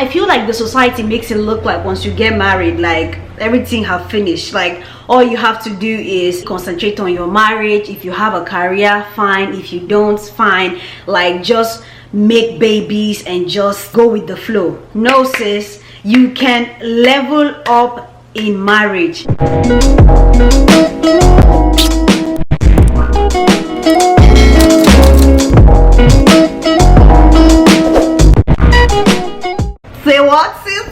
I feel like the society makes it look like once you get married, like everything have finished. Like all you have to do is concentrate on your marriage. If you have a career, fine. If you don't, fine. Like just make babies and just go with the flow. No, sis, you can level up in marriage. Say what, sis?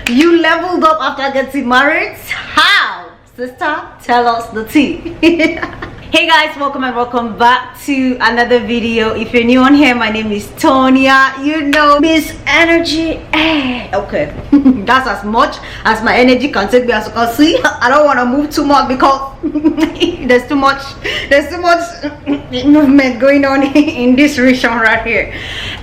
You leveled up after getting married? How? Sister, tell us the tea. Hey guys, welcome and welcome back to another video. If you're new on here, my name is Tonia. You know, Miss Energy. Okay, that's as much as my energy can take me. As you can see, I don't want to move too much because there's too much movement going on in this region right here.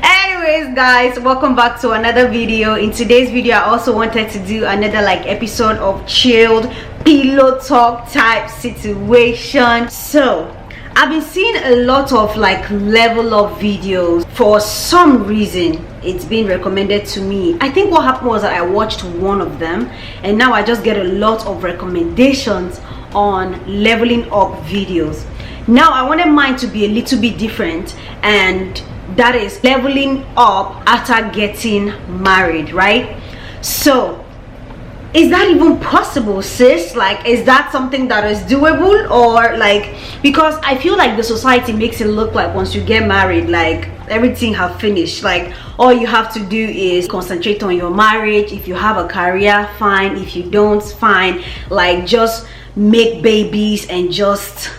Anyways guys, welcome back to another video. In today's video, I also wanted to do another episode of chilled pillow talk type situation. So I've been seeing a lot of level up videos. For some reason it's been recommended to me. I think what happened was that I watched one of them and now I just get a lot of recommendations on leveling up videos. Now I wanted mine to be a little bit different, and that is leveling up after getting married, right? So is that even possible, sis? Is that something that is doable? Or because I feel like the society makes it look like once you get married, everything have finished. All you have to do is concentrate on your marriage. If you have a career, fine. If you don't, fine. Just make babies and just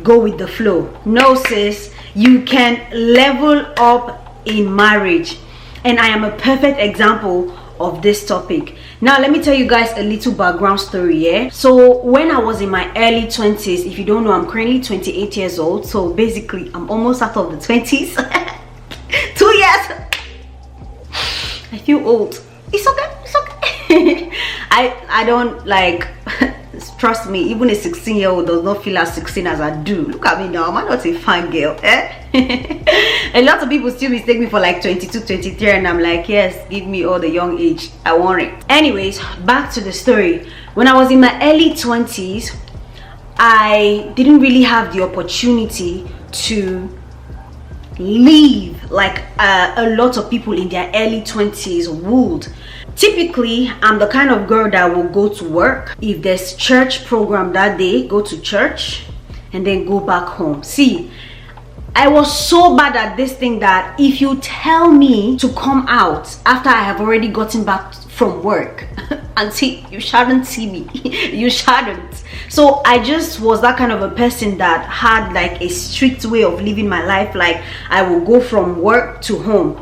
go with the flow. No, sis, you can level up in marriage, and I am a perfect example of this topic. Now let me tell you guys a little background story. Yeah, so when I was in my early 20s, if you don't know, I'm currently 28 years old, so basically I'm almost out of the 20s. 2 years. I feel old. It's okay, it's okay. I don't trust me, even a 16-year-old does not feel as 16 as I do. Look at me now, am I not a fine girl? A lot of people still mistake me for 22, 23, and I'm like, yes, give me all the young age, I want it. Anyways, back to the story. When I was in my early 20s, I didn't really have the opportunity to live a lot of people in their early 20s would. Typically, I'm the kind of girl that will go to work. If there's church program that day, go to church and then go back home. See, I was so bad at this thing that if you tell me to come out after I have already gotten back from work, and see, you shouldn't see me. You shouldn't. So I just was that kind of a person that had a strict way of living my life. I will go from work to home.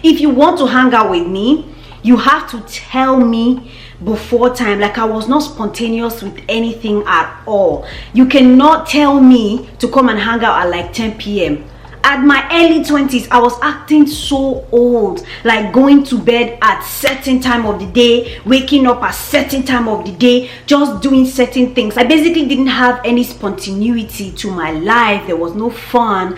If you want to hang out with me, you have to tell me before time. I was not spontaneous with anything at all. You cannot tell me to come and hang out at 10 p.m. At my early 20s, I was acting so old, going to bed at certain time of the day, waking up at certain time of the day, just doing certain things. I basically didn't have any spontaneity to my life. There was no fun.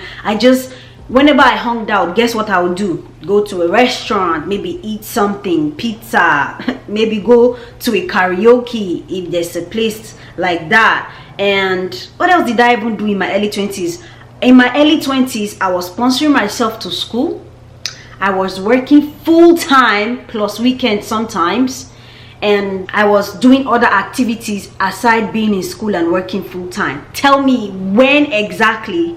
Whenever I hung out, guess what I would do? Go to a restaurant, maybe eat something, pizza, maybe go to a karaoke if there's a place like that. And what else did I even do in my early 20s? In my early 20s, I was sponsoring myself to school. I was working full-time plus weekends sometimes, and I was doing other activities aside being in school and working full-time. Tell me, when exactly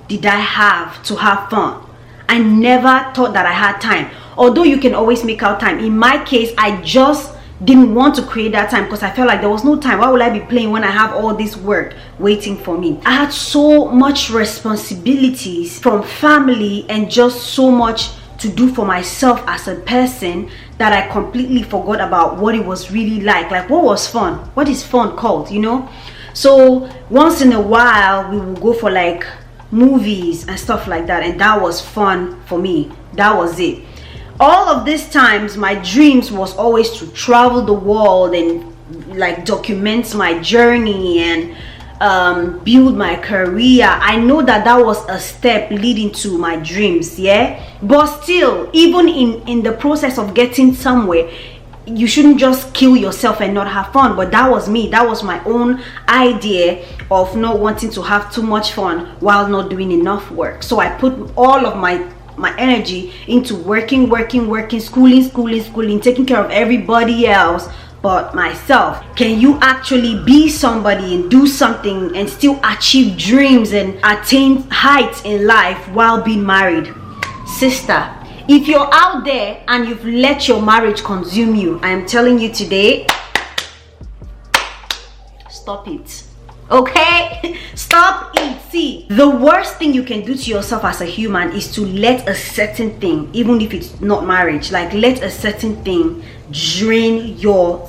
did I have to have fun? I never thought that I had time, although you can always make out time. In my case, I just didn't want to create that time because I felt like there was no time. Why would I be playing when I have all this work waiting for me? I had so much responsibilities from family and just so much to do for myself as a person that I completely forgot about what it was really like what was fun. What is fun called, you know? So once in a while we will go for movies and stuff like that, and that was fun for me. That was it. All of these times my dreams was always to travel the world and document my journey and build my career. I know that that was a step leading to my dreams, yeah. But still, even in the process of getting somewhere, you shouldn't just kill yourself and not have fun. But that was me. That was my own idea of not wanting to have too much fun while not doing enough work. So I put all of my energy into working, schooling, taking care of everybody else but myself. Can you actually be somebody and do something and still achieve dreams and attain heights in life while being married? Sister, if you're out there and you've let your marriage consume you, I am telling you today, stop it. Okay? Stop it. See, the worst thing you can do to yourself as a human is to let a certain thing, even if it's not marriage, like let a certain thing drain your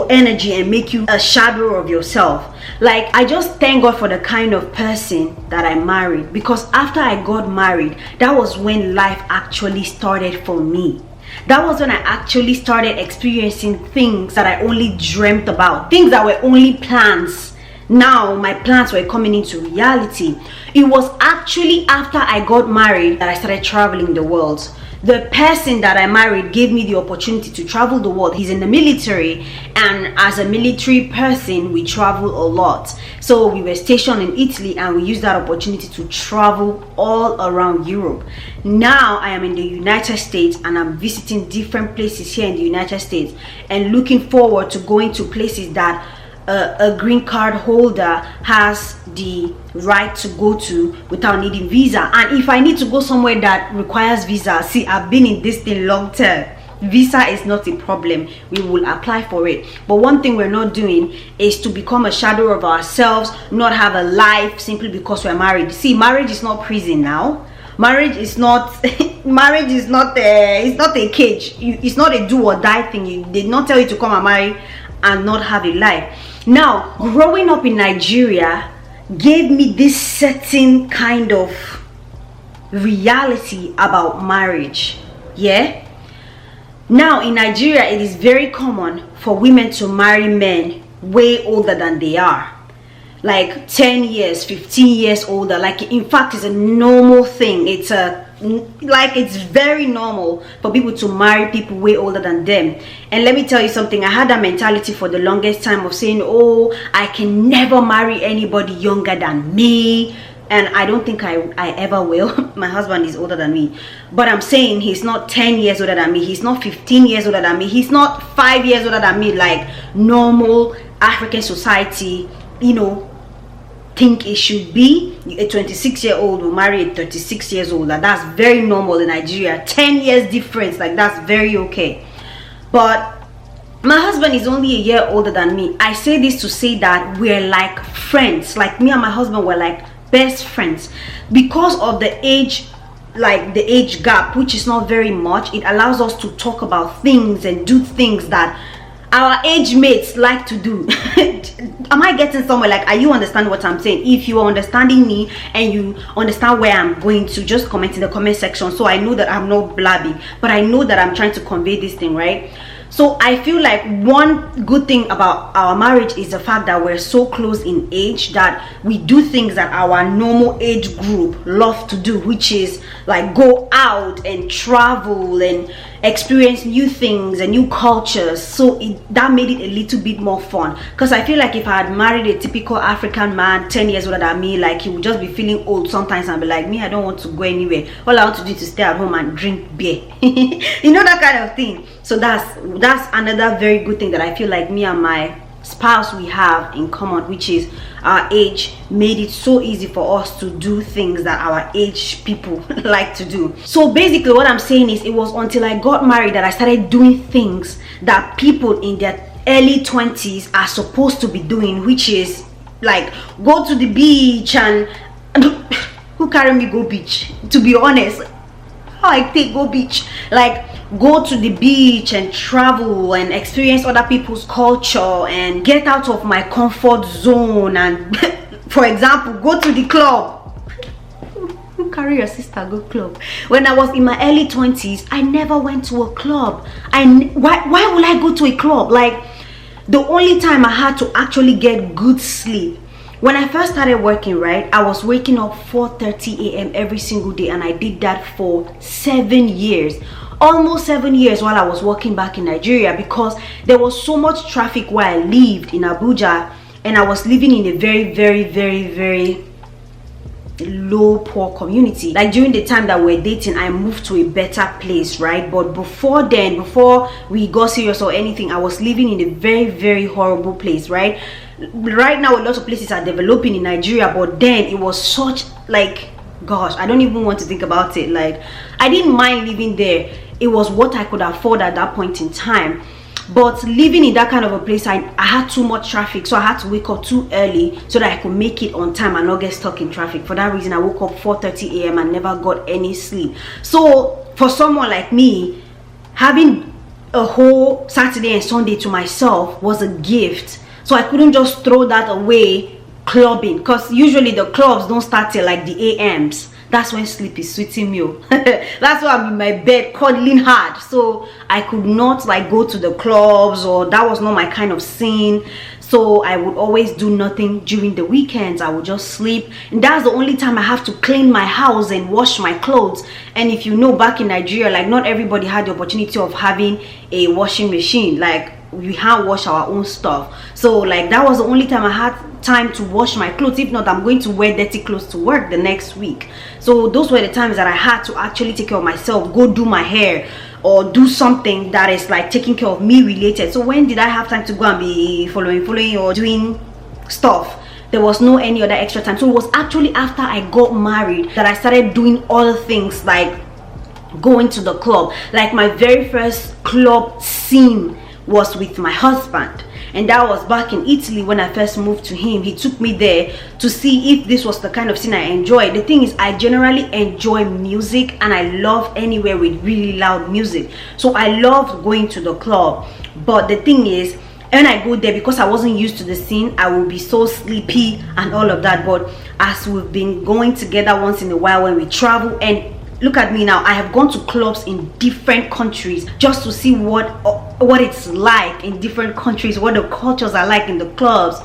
energy and make you a shadow of yourself. Like, I just thank God for the kind of person that I married, because after I got married, that was when life actually started for me. That was when I actually started experiencing things that I only dreamt about, things that were only plans. Now my plans were coming into reality. It was actually after I got married that I started traveling the world. The person that I married gave me the opportunity to travel the world. He's in the military, and as a military person, we travel a lot. So we were stationed in Italy, and we used that opportunity to travel all around Europe. Now I am in the United States, and I'm visiting different places here in the United States and looking forward to going to places that a green card holder has the right to go to without needing visa. And if I need to go somewhere that requires visa, see, I've been in this thing long term. Visa is not a problem. We will apply for it. But one thing we're not doing is to become a shadow of ourselves, not have a life simply because we're married. See, marriage is not prison now. Marriage is not marriage is not it's not a cage. It's not a do or die thing. You did not tell you to come and marry and not have a life. Now, growing up in Nigeria gave me this certain kind of reality about marriage. Yeah. Now in Nigeria, it is very common for women to marry men way older than they are, like 10 years, 15 years older. Like, in fact, it's a normal thing. It's very normal for people to marry people way older than them. And let me tell you something, I had that mentality for the longest time of saying, oh, I can never marry anybody younger than me. And I don't think I ever will. My husband is older than me, but I'm saying he's not 10 years older than me, he's not 15 years older than me, he's not 5 years older than me, like normal African society, you know, think it should be. A 26-year-old will marry a 36 years older. That's very normal in Nigeria. 10 years difference, like, that's very okay. But my husband is only a year older than me. I say this to say that we're like friends. Like, me and my husband were like best friends because of the age, like the age gap, which is not very much. It allows us to talk about things and do things that our age mates like to do. Am I getting somewhere? Like, are you understanding what I'm saying? If you are understanding me and you understand where I'm going to, just comment in the comment section so I know that I'm not blabbing, but I know that I'm trying to convey this thing, right? So I feel like one good thing about our marriage is the fact that we're so close in age that we do things that our normal age group love to do, which is like go out and travel and experience new things and new cultures. So that made it a little bit more fun, because I feel like if I had married a typical African man 10 years older than me, like, he would just be feeling old sometimes and be like, me, I don't want to go anywhere, all I want to do is to stay at home and drink beer. You know, that kind of thing. So that's another very good thing that I feel like me and my spouse we have in common, which is our age made it so easy for us to do things that our age people like to do. So basically what I'm saying is, it was until I got married that I started doing things that people in their early 20s are supposed to be doing, which is like go to the beach. And who carry me go beach, to be honest? How I take go beach? Like, go to the beach and travel and experience other people's culture and get out of my comfort zone. And for example, go to the club. Who carry your sister go club? When I was in my early 20s, I never went to a club. Why would I go to a club? Like, the only time I had to actually get good sleep When I first started working, right, I was waking up 4:30 a.m. every single day, and I did that for 7 years, almost 7 years, while I was working back in Nigeria, because there was so much traffic where I lived in Abuja, and I was living in a very low poor community. Like during the time that we're dating, I moved to a better place, right? But before then, before we got serious or anything, I was living in a very horrible place, right? Right now a lot of places are developing in Nigeria, but then it was such, like, gosh, I don't even want to think about it. Like, I didn't mind living there. It was what I could afford at that point in time. But living in that kind of a place, I had too much traffic, so I had to wake up too early so that I could make it on time and not get stuck in traffic. For that reason, I woke up 4:30 a.m. and never got any sleep. So for someone like me, having a whole Saturday and Sunday to myself was a gift. So I couldn't just throw that away clubbing, because usually the clubs don't start till like the AMs. That's when sleep is sweeting me. That's why I'm in my bed cuddling hard. So I could not like go to the clubs, or that was not my kind of scene. So I would always do nothing during the weekends. I would just sleep, and that's the only time I have to clean my house and wash my clothes. And if you know, back in Nigeria, like, not everybody had the opportunity of having a washing machine. Like, we can't wash our own stuff. So like, that was the only time I had time to wash my clothes. If not, I'm going to wear dirty clothes to work the next week. So those were the times that I had to actually take care of myself, go do my hair, or do something that is like taking care of me related. So when did I have time to go and be following or doing stuff? There was no any other extra time. So it was actually after I got married that I started doing other things, like going to the club. Like, my very first club scene was with my husband, and that was back in Italy. When I first moved to him, he took me there to see if this was the kind of scene I enjoyed. The thing is, I generally enjoy music, and I love anywhere with really loud music. So I loved going to the club. But the thing is, when I go there, because I wasn't used to the scene, I will be so sleepy and all of that. But as we've been going together once in a while when we travel, and look at me now, I have gone to clubs in different countries just to see what it's like in different countries, what the cultures are like in the clubs.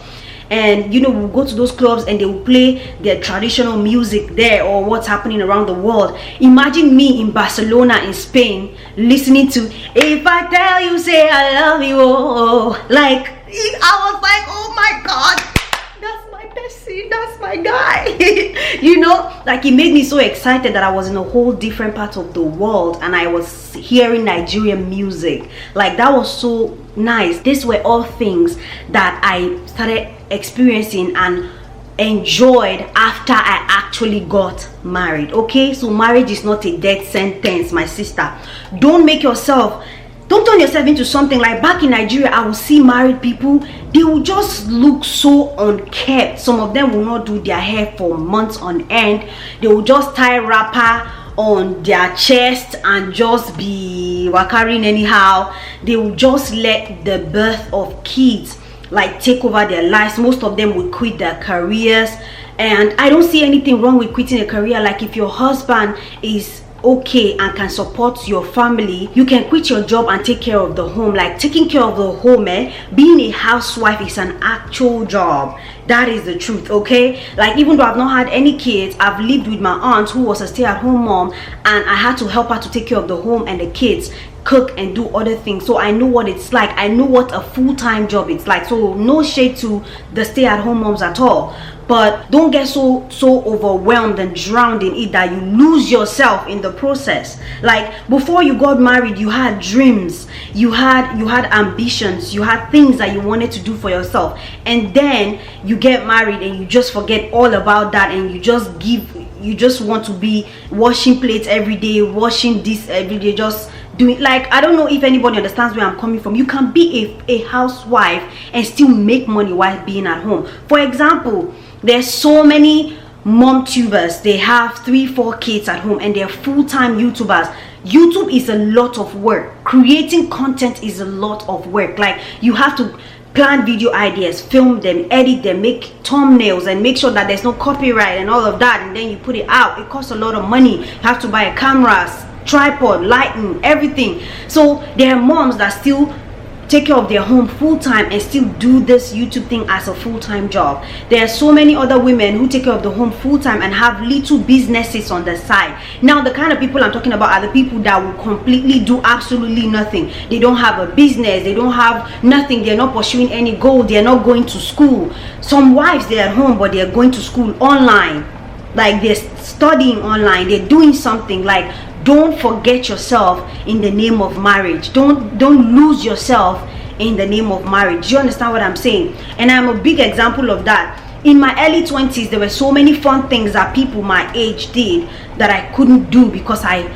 And you know, we'll go to those clubs and they will play their traditional music there, or what's happening around the world. Imagine me in Barcelona in Spain listening to "If I Tell You Say I Love You," like, I was like, oh my god, that's my bestie, that's my guy. You know, like, it made me so excited that I was in a whole different part of the world and I was hearing Nigerian music. Like, that was so nice. These were all things that I started experiencing and enjoyed after I actually got married. Okay, so marriage is not a death sentence, my sister. Don't turn yourself into something. Like, back in Nigeria, I would see married people, they will just look so unkept. Some of them will not do their hair for months on end. They will just tie wrapper on their chest and just be wakaring anyhow. They will just let the birth of kids like take over their lives. Most of them will quit their careers, and I don't see anything wrong with quitting a career. Like, if your husband is okay and can support your family, you can quit your job and take care of the home. Like, taking care of the home, being a housewife is an actual job. That is the truth. Okay, like, even though I've not had any kids, I've lived with my aunt who was a stay-at-home mom, and I had to help her to take care of the home and the kids, cook and do other things. So I know what it's like. I know what a full-time job it's like. So no shade to the stay-at-home moms at all, but don't get so overwhelmed and drowned in it that you lose yourself in the process. Like, before you got married, you had dreams, you had ambitions, you had things that you wanted to do for yourself, and then you get married and you just forget all about that, and you just want to be washing plates every day, washing this every day, just doing, like, I don't know if anybody understands where I'm coming from. You can be a housewife and still make money while being at home. For example, there's so many mom tubers, they have 3-4 kids at home and they're full-time YouTubers. YouTube is a lot of work. Creating content is a lot of work. Like, you have to plan video ideas, film them, edit them, make thumbnails, and make sure that there's no copyright and all of that, and then you put it out. It costs a lot of money. You have to buy a camera, tripod, lighting, everything. So there are moms that still take care of their home full-time and still do this YouTube thing as a full-time job. There are so many other women who take care of the home full-time and have little businesses on the side. Now the kind of people I'm talking about are the people that will completely do absolutely nothing. They don't have a business, they don't have nothing, they're not pursuing any goal, they're not going to school. Some wives, they're at home but they're going to school online, like they're studying online, they're doing something. Like, don't forget yourself in the name of marriage. Don't lose yourself in the name of marriage. Do you understand what I'm saying? And I'm a big example of that. In my early 20s, there were so many fun things that people my age did that I couldn't do because I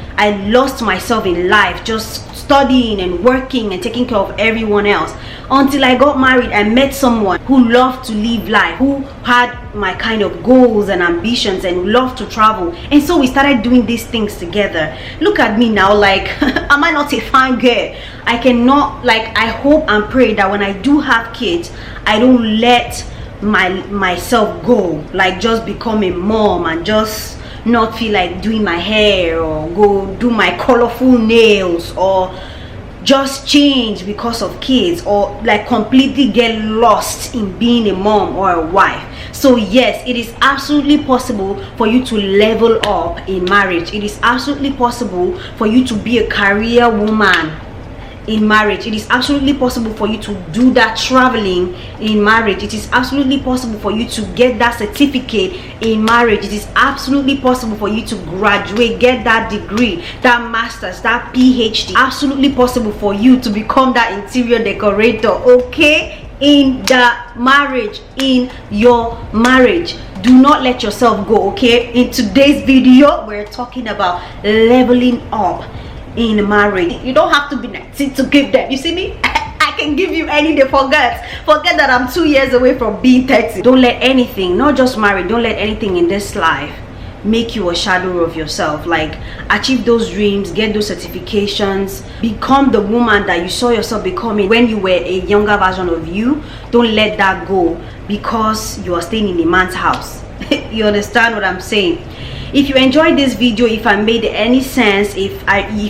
lost myself in life, just studying and working and taking care of everyone else. Until I got married, I met someone who loved to live life, who had my kind of goals and ambitions and loved to travel. And so we started doing these things together. Look at me now, like, am I not a fine girl? I cannot, like, I hope and pray that when I do have kids, I don't let myself go, like just become a mom and just not feel like doing my hair or go do my colorful nails or just change because of kids, or like completely get lost in being a mom or a wife. So yes, it is absolutely possible for you to level up in marriage. It is absolutely possible for you to be a career woman in marriage. It is absolutely possible for you to do that traveling in marriage. It is absolutely possible for you to get that certificate in marriage. It is absolutely possible for you to graduate, get that degree, that master's, that PhD. Absolutely possible for you to become that interior decorator, okay, in the marriage, in your marriage. Do not let yourself go, okay? In today's video, we're talking about leveling up in marriage. You don't have to be 19 to give them. You see me? I can give you any day. Forget that I'm 2 years away from being 30. Don't let anything, not just marriage, don't let anything in this life make you a shadow of yourself. Like, achieve those dreams, get those certifications, become the woman that you saw yourself becoming when you were a younger version of you. Don't let that go because you are staying in a man's house. You understand what I'm saying? If you enjoyed this video, if I made any sense, if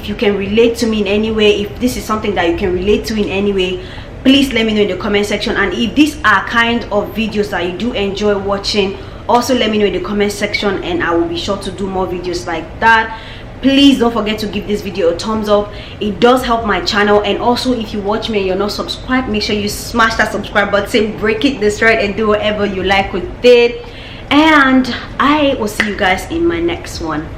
you can relate to me in any way, if this is something that you can relate to in any way, please let me know in the comment section. And if these are kind of videos that you do enjoy watching, also let me know in the comment section and I will be sure to do more videos like that. Please don't forget to give this video a thumbs up. It does help my channel. And also, if you watch me and you're not subscribed, make sure you smash that subscribe button, break it, destroy it, and do whatever you like with it. And I will see you guys in my next one.